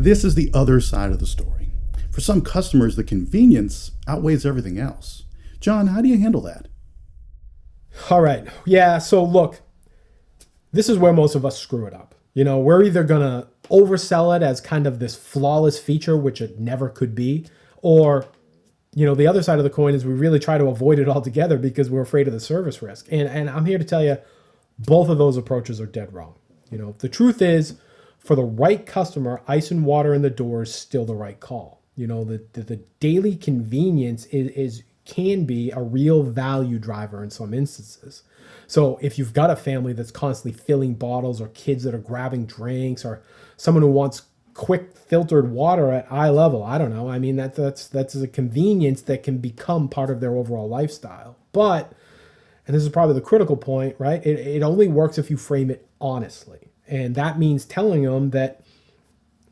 This is the other side of the story. For some customers, the convenience outweighs everything else. John, how do you handle that? All right. Yeah. So look, this is where most of us screw it up. We're either going to oversell it as kind of this flawless feature, which it never could be, or, the other side of the coin is we really try to avoid it altogether because we're afraid of the service risk. And I'm here to tell you, both of those approaches are dead wrong. The truth is, for the right customer, ice and water in the door is still the right call. The daily convenience can be a real value driver in some instances. So if you've got a family that's constantly filling bottles, or kids that are grabbing drinks, or someone who wants quick filtered water at eye level, I don't know. I mean, that's a convenience that can become part of their overall lifestyle. But, and this is probably the critical point, right? It only works if you frame it honestly. And that means telling them that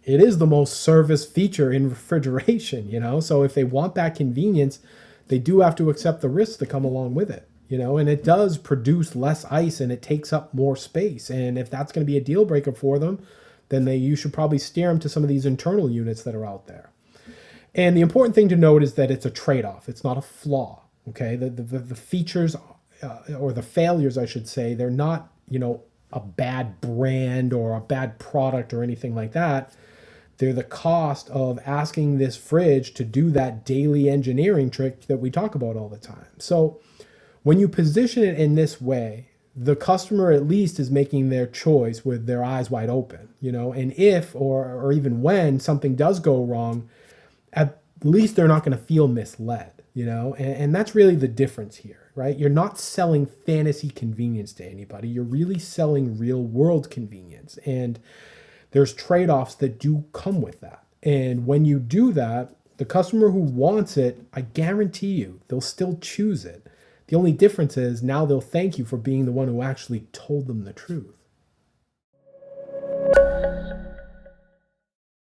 it is the most service feature in refrigeration, So if they want that convenience, they do have to accept the risks that come along with it, and it does produce less ice and it takes up more space. And if that's going to be a deal breaker for them, then you should probably steer them to some of these internal units that are out there. And the important thing to note is that it's a trade-off. It's not a flaw, okay? The features, or the failures, I should say, they're not, a bad brand or a bad product or anything like that. They're the cost of asking this fridge to do that daily engineering trick that we talk about all the time. So when you position it in this way, the customer at least is making their choice with their eyes wide open, and if or even when something does go wrong, at least they're not going to feel misled, and that's really the difference here, right? You're not selling fantasy convenience to anybody. You're really selling real world convenience. And there's trade-offs that do come with that. And when you do that, the customer who wants it, I guarantee you, they'll still choose it. The only difference is now they'll thank you for being the one who actually told them the truth.